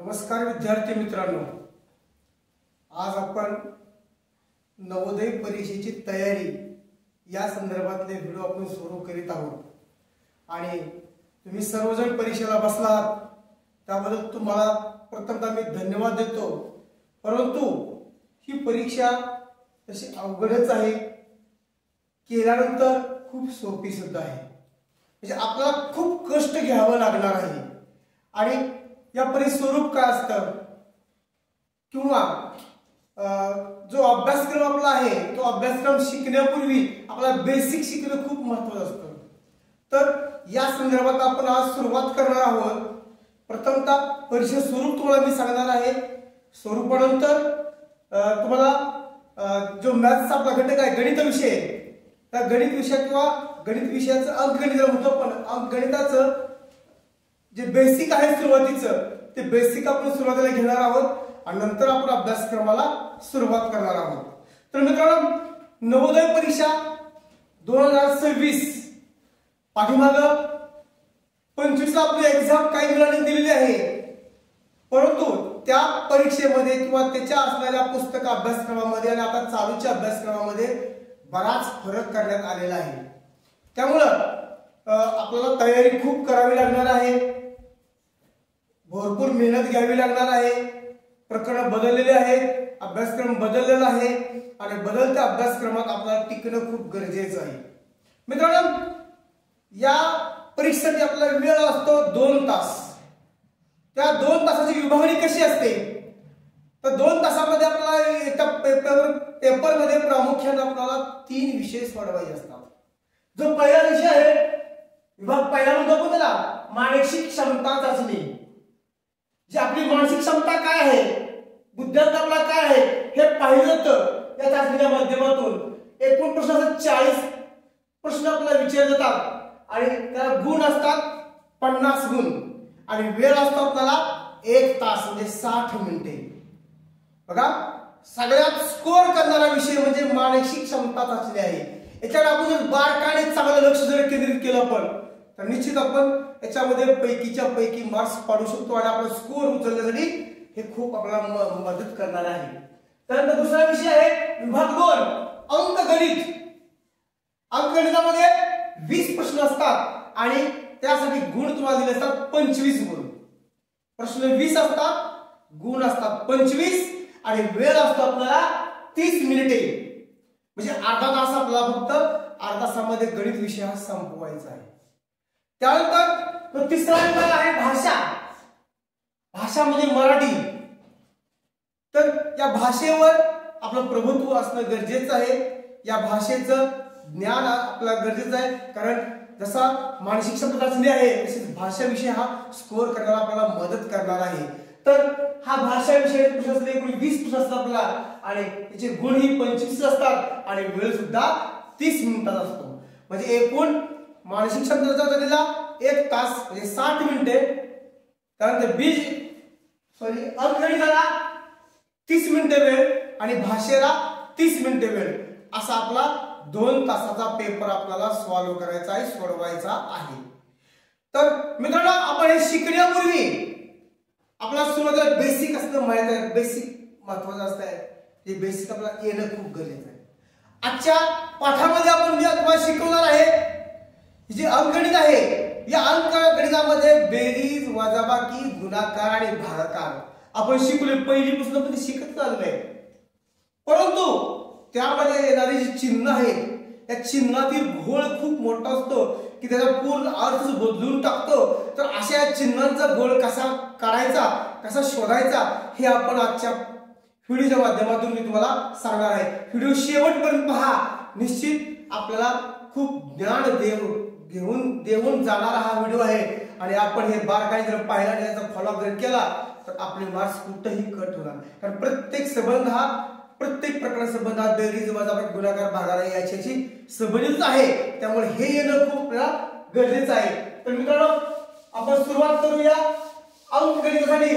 नमस्कार विद्यार्थी मित्रांनो, आज आपण नवोदय परीक्षेची तयारी या संदर्भातले व्हिडिओ आपण सुरू करीत आहोत आणि तुम्ही सर्वजण परीक्षेला बसलात त्याबद्दल तुम्हाला प्रथमतः मी धन्यवाद देतो। परंतु ही परीक्षा तशी अवघडच आहे, केल्यानंतर खूप सोपी सुद्धा आहे। म्हणजे आपल्याला खूप कष्ट घ्यावं लागणार आहे आणि या परीक्षेचं स्वरूप काय असतं किंवा जो अभ्यासक्रम आपला आहे तो अभ्यासक्रम शिकण्यापूर्वी आपल्याला बेसिक शिकणं खूप महत्त्वाचं असतं। तर या संदर्भात आपण आज सुरुवात करणार आहोत। प्रथमतः परीक्षेचं स्वरूप तुम्हाला मी सांगणार आहे। स्वरूपानंतर तुम्हाला जो मॅथ्सचा आपला घटक आहे गणित विषय, त्या गणित विषय किंवा गणित विषयाचं अंकगणित म्हणतो पण अंकगणिताचं जे बेसिक आहे सुरुवातीचं ते बेसिक आपण सुरुवातीला घेणार आहोत आणि नंतर आपण अभ्यासक्रमाला सुरुवात करणार आहोत। तर मित्रांनो, नवोदय परीक्षा 2026 पाठीमाग 25 ला आपली एक्झाम काही मुलांनी दिलेली आहे, परंतु त्या परीक्षेमध्ये किंवा त्याच्या असलेल्या पुस्तक अभ्यासक्रमामध्ये आणि आता चालूच्या अभ्यासक्रमामध्ये बराच फरक करण्यात आलेला आहे। त्यामुळे आपल्याला तयारी खूप करावी लागणार आहे, भरपूर मेहनत घ्यावी लागणार आहे। प्रकरण बदललेले आहेत, अभ्यासक्रम बदललेला आहे आणि बदलत्या अभ्यासक्रमात आपल्याला टिकणं खूप गरजेचं आहे। मित्रांनो, या परीक्षेसाठी आपला वेळ असतो 2 तास। त्या 2 तासाची विभागणी कशी असते तर 2 तासामध्ये आपल्याला एका पेपरमध्ये प्रामुख्याने आपल्याला 3 विषय सोडवायचे असतात। जो पहिला विषय आहे विभाग पहिला म्हणतो आपण त्याला मानसिक क्षमता चाचणी। जी आपली मानसिक क्षमता काय आहे, बुद्धिमत्ता आपला काय आहे हे पाहिलं जातं या चाचणीच्या माध्यमातून। एकूण प्रश्न 40 प्रश्न आपल्याला विचारले जातात आणि त्याला गुण असतात 50 गुण आणि वेळ असतो आपल्याला 1 तास म्हणजे 60 मिनिटे। बघा, सगळ्यात स्कोर करणारा विषय म्हणजे मानसिक क्षमता चाचणी आहे। याच्याकडे आपण जर बारकाईने चांगलं लक्ष जर केंद्रित केलं आपण तर निश्चित आपण याच्यामध्ये पैकीच्या पैकी मार्क्स पाडू शकतो आणि आपला स्कोर उचलण्यासाठी हे खूप आपल्याला मदत करणार आहे। त्यानंतर दुसरा विषय आहे विभाग 2 अंकगणित। अंकगणितामध्ये 20 प्रश्न असतात आणि त्यासाठी गुण तुम्हाला दिले असतात 25 गुण। प्रश्न 20 असतात, गुण असतात 25 आणि वेळ असतो आपल्याला 30 मिनिटे। म्हणजे अर्धा तास आपल्याला फक्त अर्धा तासामध्ये गणित विषय हा संपवायचा आहे। त्यानंतर तिसरा विभाग आहे भाषा। भाषा म्हणजे मराठी। तर या भाषेवर आपलं प्रभुत्व असणं गरजेचं आहे, या भाषेचं ज्ञान आपल्याला गरजेचं आहे, कारण जसा मानसिक क्षमता चाचणी आहे तसेच भाषा विषय हा स्कोर करण्याला आपल्याला मदत करणार आहे। तर हा भाषा विषय प्रश्न असले एकूण 20 प्रश्न असतात आपल्याला आणि त्याचे गुण ही 25 असतात आणि वेळ सुद्धा 30 मिनिटाचा असतो। म्हणजे एकूण मानसिक क्षमता चाचणीला 1 तास म्हणजे 60 मिनिटे, त्यानंतर अंकगणिताला 30 मिनिटे वेळ आणि भाषेला 30 मिनिटे वेळ असा आपला 2 तासाचा पेपर आपल्याला सॉल्व्ह करायचा आहे, सोडवायचा आहे। तर मित्रांनो, आपण हे शिकण्यापूर्वी आपल्याला सुरुवातीला बेसिक असणं माहित आहे, बेसिक महत्त्वाचं असतं। हे बेसिक आपल्याला येणं खूप गरजेचं आहे। आजच्या पाठामध्ये आपण मी तुम्हाला शिकवणार आहे जे अंकगणित आहे। या अंकगणितामध्ये बेरीज, वजाबाकी, गुणाकार आणि भागाकार आपण शिकले, पहिलीपासून आपण शिकत चाललोय। परंतु त्यामध्ये येणारे जे चिन्ह आहेत त्या चिन्हातील घोळ खूप मोठा असतो की त्याचा पूर्ण अर्थ बदलून टाकतो। तर अशा चिन्हांचा घोळ कसा काढायचा, कसा शोधायचा हे आपण आजच्या व्हिडिओच्या माध्यमातून मी तुम्हाला सांगणार आहे। व्हिडिओ शेवटपर्यंत पहा, निश्चित आपल्याला खूप ज्ञान देऊन जाणारा हा व्हिडिओ आहे आणि आपण हे बारकाईने जर पाहिला आणि त्याचा फॉलोअप जर केला तर आपले मार्क्स कुठेही कट होणार। कारण प्रत्येक संबंध हा प्रत्येक प्रकार संबंध हा बेरीज, वजाबाकी, गुणाकार, भागाकार याच्याशी संबंधित आहे। त्यामुळे हे येणं खूप गरजेचं आहे। तर मित्रांनो, आपण सुरुवात करूया अंकगणितासाठी।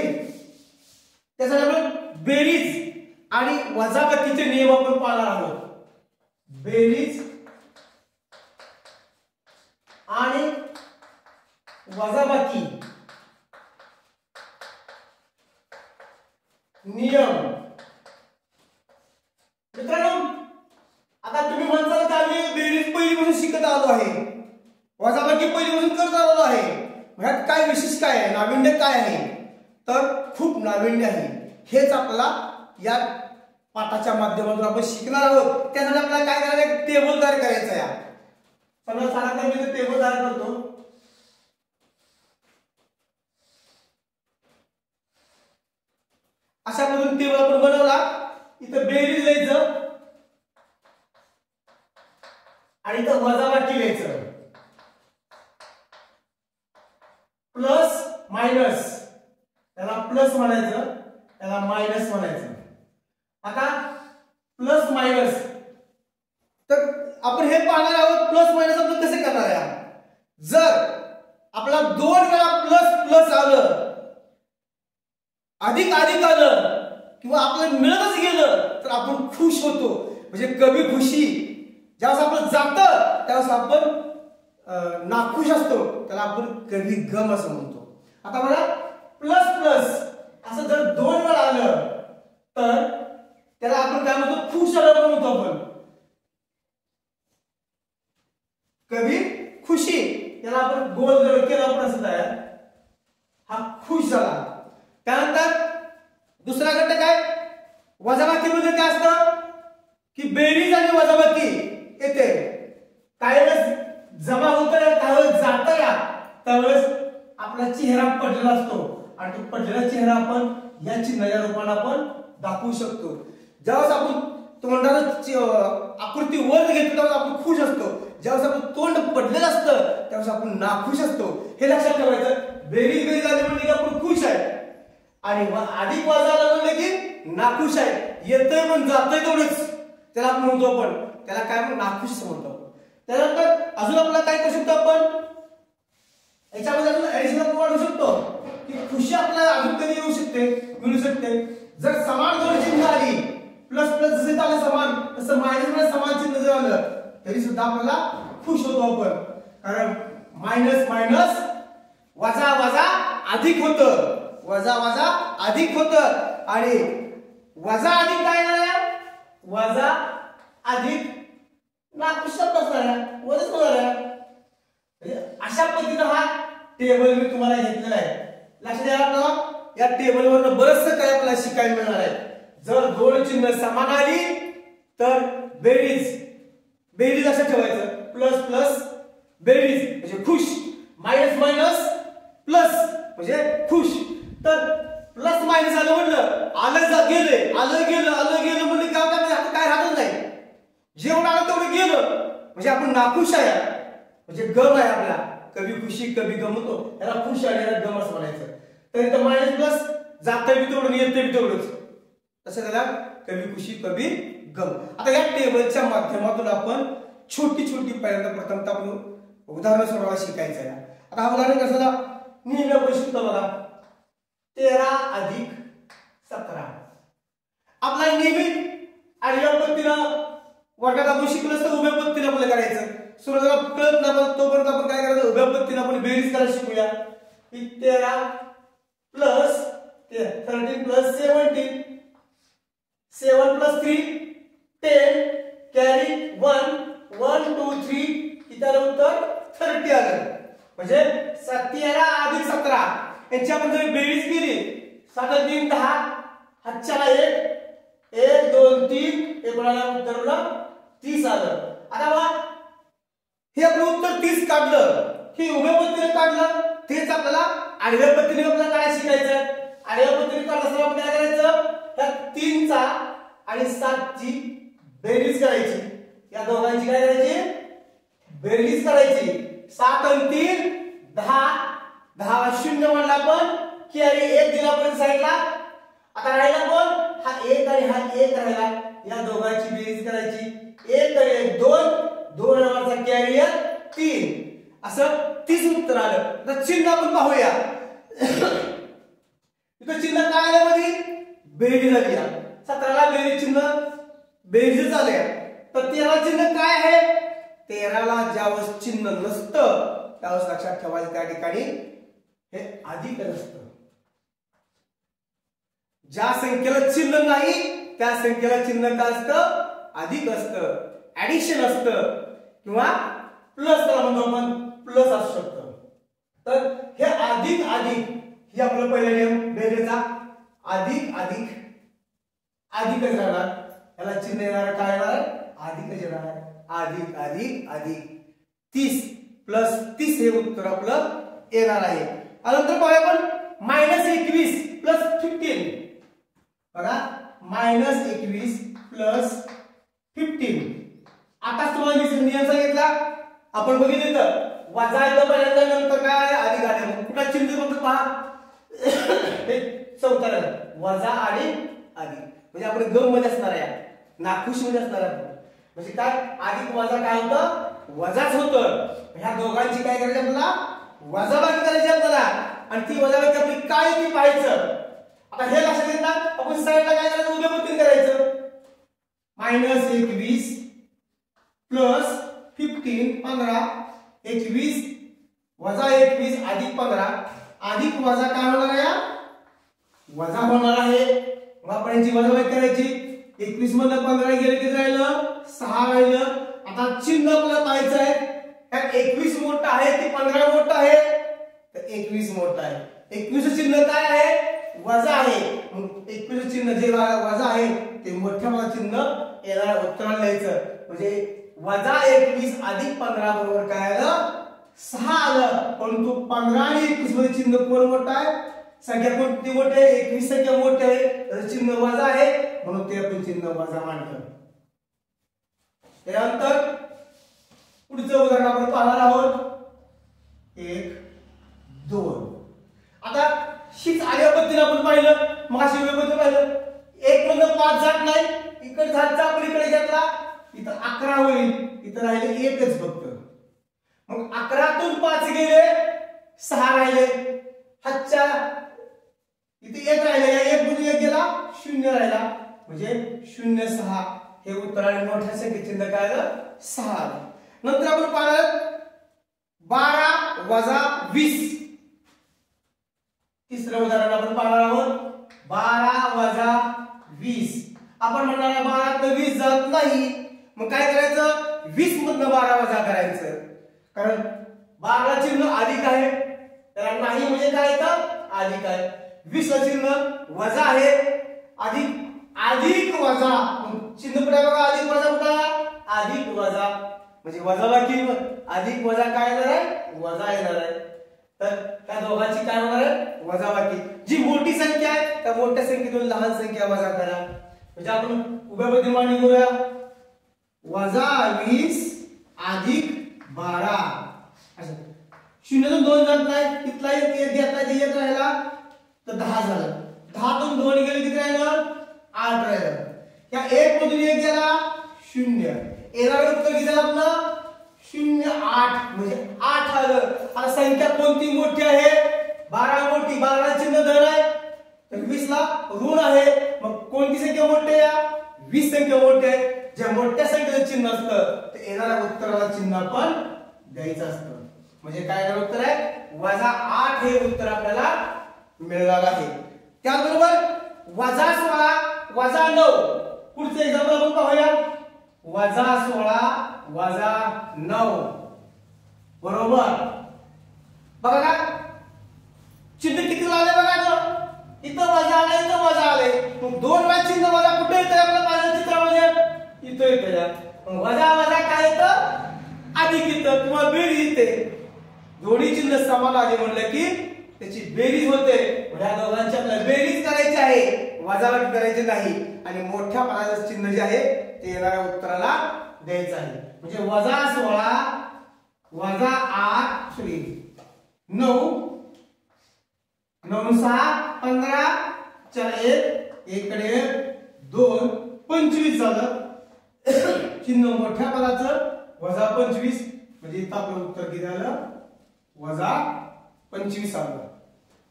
त्यासाठी आपण बेरीज आणि वजाबाकीचे नियम आपण पाळणार आहोत। बेरीज आणि वजाबाकी नियम. मित्रांनो, आता तुम्ही म्हणताल की आम्ही बेरीज पहिलीपासून शिकत आलो आहे, वजाबाकी पहिलीपासून करत आलो आहे, ह्यात काय विशेष काय आहे, नाविन्य काय आहे? तर खूप नाविन्य आहे. हेच आपल्याला या पाठाच्या माध्यमातून आपण शिकणार आहोत. त्यासाठी आपल्याला काय करायचं आहे, टेबल तयार करायचं आहे. समजा साधारणतः मी टेबल तयार करतो. अशा पद्धतीने टेबल आपण बनवला. इथं बेरीज लिहायचं आणि इथं वजाबाकी लिहायचं, प्लस मायनस, त्याला प्लस म्हणायचं, त्याला मायनस म्हणायचं. आता प्लस मायनस, तर आपण हे पाहणार आहोत प्लस मायनस आपण कसे करणार आहे. जर आपला 2 वेळा प्लस प्लस आलं, अधिक अधिक आलं, किंवा आपल्याला मिळतच गेलं तर आपण खुश होतो. म्हणजे कभी खुशी. ज्यावेळेस आपण जातं त्यावेळेस आपण नाखुश असतो, त्याला आपण कभी गम असं म्हणतो. आता बघा, प्लस प्लस असं जर 2 वेळा आलं तर त्याला आपण काय म्हणतो, खुश झालं म्हणतो आपण. कभी खुशी, त्याला आपण गोल जर केला आपण असं तयार, हा खुश झाला. त्यानंतर दुसरा घटक काय, वजाबाकीमध्ये काय असतं की बेरीज आणि वजाबाकी येते. काही वेळेस जमा होतं, काही वेळेस जातं या, त्यावेळेस आपला चेहरा पडलेला असतो आणि तो पडलेला चेहरा आपण या चिन्हाच्या रूपाने आपण दाखवू शकतो. ज्यावेळेस आपण तोंडाला आकृती वर घेतो त्यावेळेस आपण खुश असतो, ज्यावेळेस आपण तोंड पडलेलं असतं त्यावेळेस आपण नाखुश असतो. हे लक्षात ठेवायचं. बेरीज बेरीज आली म्हणजे की आपण खुश आहे, आणि अधिक वजा म्हणले की नाखुश आहे. येतंय पण जातंय तेवढंच त्याला आपण म्हणतो, आपण त्याला काय म्हणतो, नाखुश असं म्हणतो. त्यानंतर अजून आपल्याला काय करू शकतो, आपण याच्यामध्ये अजून ऍडिशनल वाढवू शकतो की खुशी आपल्याला अजून कधी येऊ शकते, मिळू शकते. जर समान दोन चिन्ह आली, प्लस प्लस जसे आले समान, तसं मायनस मध्ये समान चिन्ह जर आलं तरी सुद्धा आपल्याला खुश होतो आपण. कारण मायनस मायनस वजा वजा अधिक होतं, वजा वजा अधिक होतं, आणि वजा अधिक काय आहे, वजा अधिक नाखुश असणार आहे, वजच होणार आहे. अशा पद्धतीने हा टेबल मी तुम्हाला घेतलेला आहे. लक्षात द्या आपल्याला, या टेबलवर बरंचसं काय आपल्याला शिकायला मिळणार आहे. जर 2 चिन्ह समान आली तर बेरीज बेरीज असं ठेवायचं, प्लस प्लस बेरीज म्हणजे खुश, मायनस मायनस प्लस म्हणजे खुश. तर प्लस मायनस आलं म्हटलं, आलं गेले, आलं गेलं, आलं गेलं म्हणजे काय राहत नाही. जेवढं आलं तेवढं गेलं म्हणजे आपण नाखुश आहे, म्हणजे गम आहे आपला. कभी खुशी कभी गम होतो, याला खुश आणि याला गम असं म्हणायचं. तर इथं मायनस प्लस जातंय बी तेवढं, येतंय बी तेवढंच, तसं त्याला कभी खुशी कभी गम. आता या टेबलच्या माध्यमातून आपण छोटी छोटी पहिल्यांदा प्रथमतः आपण उदाहरण सोडवायला शिकायचं आहे. आता हा उदाहरण कसं नेहमी आपण शिकतो बघा, 13 अधिक 17. आपला नेहमी आडव्या पद्धतीनं वर्गात आपण शिकलो असतं, उभ्या पद्धतीने आपल्याला करायचं. सुरुवातीला कळत नाही तोपर्यंत आपण काय करायचं, उभ्या पद्धतीने आपण बेरीज करायला शिकूया. 13 प्लस 13 प्लस 17, 7 प्लस 3 10, कॅरी 1 1 2 3, इथं उत्तर 30 आलं. म्हणजे 13 अधिक 17 यांची आपण जर बेरीज केली, 7 3 10, हातच्याला 1 1 2 3, एकूणाला उत्तरला 30 आलं. आता बघा, हे आपलं उत्तर 30 काढलं, हे उभ्या पद्धतीने काढलं, तेच आपल्याला आडव्या पद्धतीने आपल्याला काय शिकायचं. आडव्या पद्धतीने काढलं आपण काय करायचं, त्या 3 चा आणि 7 ची बेरीज करायची. या दोघांची काय करायची, बेरीज करायची. 7 आणि 3 10, 10 शून्य म्हणला आपण, कॅरी 1 दिला आपण साईडला. आता राहिला कोण, हा 1 आणि हा 1 राहिला. या दोघांची बेरीज करायची. 1 आणि 1 2, 2 नंबरचा कॅरी 3, असं 30 उत्तर आलं. आता चिन्ह आपण पाहूया. इथं चिन्ह काय आलं, मध्ये बेरीज आली. 17 ला बेरीज चिन्ह बेरीज आले. तर 13 चिन्ह काय आहे, 13 ला ज्यावेळेस चिन्ह नसतं त्यावेळेस लक्षात ठेवायचं त्या ठिकाणी हे अधिक नसतं. ज्या संख्येला चिन्ह नाही त्या संख्येला चिन्ह काय असतं? अधिक असतं, ऍडिशन असतं किंवा प्लस, त्याला म्हणतो आपण प्लस असू शकतं. तर हे अधिक अधिक हे आपलं पहिला नियम बेरीजचा. अधिक अधिक अधिकच राहणार, याला चिन्ह येणार काय येणार? अधिकच येणार आहे. अधिक अधिक अधिक 30 प्लस 30 हे उत्तर आपलं येणार आहे. नंतर पाहूया आपण -21 प्लस 15. बघा -21 प्लस 15. आता तुम्हाला नियम सांगितला आपण बघितलं तर वजा येतं पर्यंत, नंतर काय आहे? अधिक आले. मग कुठला चिन्ह बघतो पहा, हे चौथा वजा आणि अधिक. म्हणजे आपण गम मध्ये असणार आहे, नाखुश मध्ये असणार आहे. म्हणजे काय अधिक वजा काय होतं? वजाच होतं. ह्या दोघांची काय करायची आपल्याला? वजाबाकी करायची आपल्याला. आणि ती वजाबाकी आपली काय ती पाहायचं. आता हे लक्षात घेतलं आपण साईडला काय करायचं? उभ्या पत्तीने करायचं. -21 प्लस 15 15 21 वजा 21 अधिक 15 अधिक वजा काय होणार आहे? वजा होणार आहे. मग आपण याची वजाबाकी करायची. 21 मधनं 15 गेले किती राहिलं? 6 राहिलं. आता चिन्ह आपल्याला पाहायचं आहे. त्यात 21 मोठं आहे की 15 मोठं आहे? तर 21 मोठं आहे. 21 चिन्ह काय आहे? वजा आहे. मग 21 चिन्ह जे वजा आहे ते मोठ्या मला चिन्ह येणार उत्तराला लिहायचं. म्हणजे वजा 21 अधिक 15 बरोबर काय आलं? 6 आलं. परंतु 15 आणि 21 मध्ये चिन्ह कोण मोठं आहे? संख्या कोणती मोठी आहे? 21 संख्या मोठी आहे, तर चिन्ह वजा आहे म्हणून ते आपण चिन्ह वजा मानलं. त्यानंतर पुढचं उदाहरण आपण पाहणार आहोत. 1 2. आता हीच आल्या पद्धतीने आपण पाहिलं, मग अशी पद्धत पाहिलं. 1 मधून 5 जात नाही, इकडे जातचा आपण इकडे घेतला, इथं 11 होईल, इथं राहिले एकच फक्त. मग 11 तून 5 गेले, 6 राहिले. हातच्या इथे 1 राहिले, या 1 मधून 1 गेला, 0 राहिला. म्हणजे 0 6 हे उत्तर आणि मोठ्या संख्येचे चिन्ह काय आलं? 6 आलं. नंतर आपण पाहणार 12 वजा 20. तिसरं उदाहरण आपण पाहणार आहोत. 12 वजा 20. आपण म्हणणार 12 तर 20 जात नाही, मग काय करायचं? 20 मधनं 12 वजा करायचं. कारण 12 चिन्ह अधिक आहे, त्याला नाही म्हणजे काय येतं? अधिक आहे. 20 चिन्ह वजा आहे, अधिक अधिक वजा चिन्ह पुढे बघा, अधिक वजा कुठला? अधिक वजा म्हणजे वजाबाकी. अधिक वजा काय येणार आहे? वजा येणार आहे. तर त्या दोघांची काय होणार आहे? वजाबाकी. जी मोठी संख्या आहे त्या मोठ्या संख्येतून लहान संख्या वजा करा. म्हणजे आपण उभ्या पद्धतीने मांडणी करूया. वजा 20 अधिक 12 असं. 0 तून 2 जात नाही, तिथला 1 घेतला, ते 1 राहिला, तर 10 झालं. 10 तून 2 गेले किती राहिलं? 8 राहिलं. या 1 मधून 1 गेला, 0. येणारं उत्तर किती झालं आपलं? 0 8 म्हणजे 8 आलं. आता संख्या कोणती मोठी आहे? 12 मोठी. 12 चिन्ह धन आहे, तर 20 ला ऋण आहे. मग कोणती संख्या मोठी आहे? 20 संख्या मोठी आहे. ज्या मोठ्या संख्येचं चिन्ह असतं ते येणाऱ्या उत्तराला चिन्ह आपण द्यायचं असतं. म्हणजे काय येणार उत्तर आहे? वजा 8 हे उत्तर आपल्याला मिळणार आहे. त्याचबरोबर वजा 16 वजा 9. पुढचं एक्झाम्पल आपण पाहूया. वजा 16 वजा 9 बरोबर. बघा का चिन्ह किती आले बघा ना. इथं वजा आले, इथं वजा आले. मग 2 वेळा चिन्ह वजा कुठे येतं आपल्या माझ्या चित्रामध्ये? इथं येतं. वजा वजा काय येतं? अधिक येतं किंवा बेरीज येते. दोन्ही चिन्ह समान आले म्हणलं की त्याची बेरीज होते. या दोघांची आपल्याला बेरीज करायची आहे, वजाबाकी करायची नाही. आणि मोठ्या पदाचं चिन्ह जे आहे ते येणाऱ्या उत्तराला द्यायचं आहे. म्हणजे वजा 16 वजा 8 9 9 6 15 4 1 इकडे 2 25 झालं. चिन्ह मोठ्या पदाचं वजा 25 म्हणजे इथं आपलं उत्तर किती आलं? वजा 25 आलं.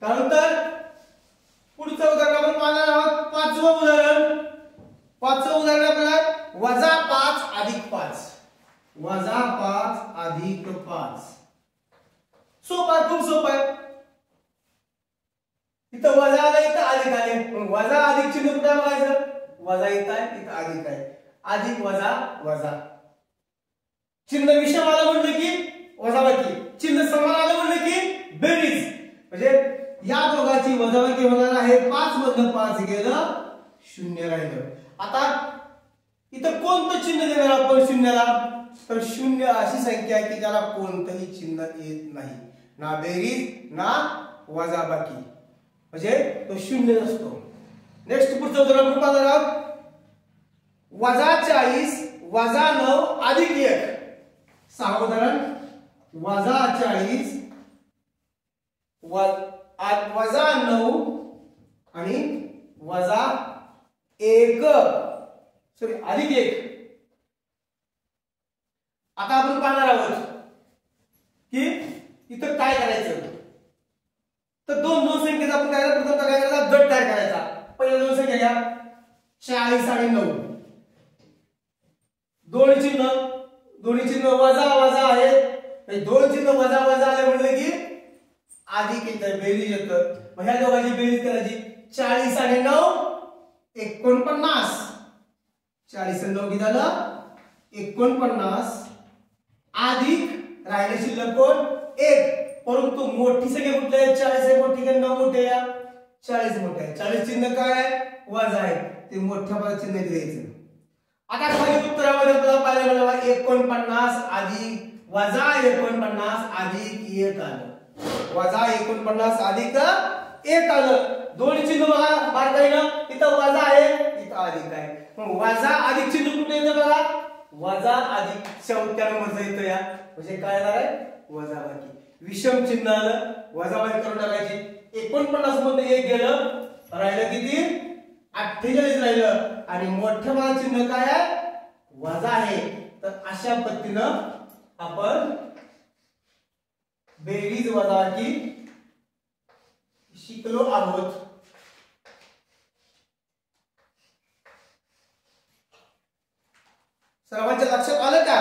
त्यानंतर पुढचं उदाहरण आपण पाहणार आहोत. 5वं उदाहरण. 5वं उदाहरण आपल्याला वजा 5 अधिक 5. वजा 5 अधिक 5. सोपं आहे, खूप सोपं आहे. इथं वजा आला, इथं अधिक आले. मग वजा अधिक चिन्ह कुठे बघायचं? वजा इथं आहे, इथं अधिक आहे. अधिक वजा वजा. चिन्ह विषम आलं म्हणलं की वजाबाकी, चिन्ह समान आलं म्हणलं की बेरीज. म्हणजे या दोघांची वजाबाकी होणार आहे. 5 मधलं 5 गेलं, 0 राहिलं. आता इथं कोणतं चिन्ह देणार आपण शून्याला? तर 0 अशी संख्या आहे की ज्याला कोणतंही चिन्ह येत नाही, ना बेरीज ना वजाबाकी, म्हणजे तो 0 नसतो. नेक्स्ट पुढचं उदाहरण आपण पाहणार आहोत. -40 - 9 अधिक 1. 6 उदाहरण. -40 -9 आणि -1 सॉरी अधिक 1. आता आपण पाहणार आहोत की इथं काय करायचं. तर दोन संख्येचा आपण काय प्रथम काय करायचा? गट तयार करायचा. पहिल्या दोन संख्या घ्या, 40 आणि 9. दोन्ही चिन्ह वजा वजा आहेत. दोन चिन्ह वजा वजा आले म्हटलं की अधिक येतं, बेरीज येतं. मग ह्या दोघांची बेरीज करायची. 40 आणि 9 49. 40 आणि 9 किती झालं? 49 अधिक राहिले शिल्लक कोण? 1. परंतु मोठी संख्या कुठली आहे? 40 आहे मोठी का 9 मोठी आहे? 40 मोठे आहे. 40 चिन्ह काय आहे? वजा आहे. ते मोठ्या पदात चिन्ह द्यायचं. आता खाली उत्तरामध्ये आपल्याला पाहायला मिळालं 49 अधिक वजा 49 अधिक 1 आलं. वजा 49 अधिक 1 आलं. दोन्ही चिन्ह बघा बारकाईनं, इथं वजा आहे, इथं अधिक आहे. मग वजा अधिक चिन्ह कुठे येतं बघा? वजा अधिक चौथ्या नंबरचं येतं या, म्हणजे काय येणार आहे? वजाबाकी. विषम चिन्ह आलं, वजाबाकी करून टाकायची. 49 मध्ये 1 गेलं, राहिलं किती? 48 राहिलं. आणि मोठ्या पदात चिन्ह काय आहे? वजा आहे. तर अशा पद्धतीनं आपण बेरीज वजाबाकी शिकलो आहोत. सर्वांच्या लक्षात आलं का?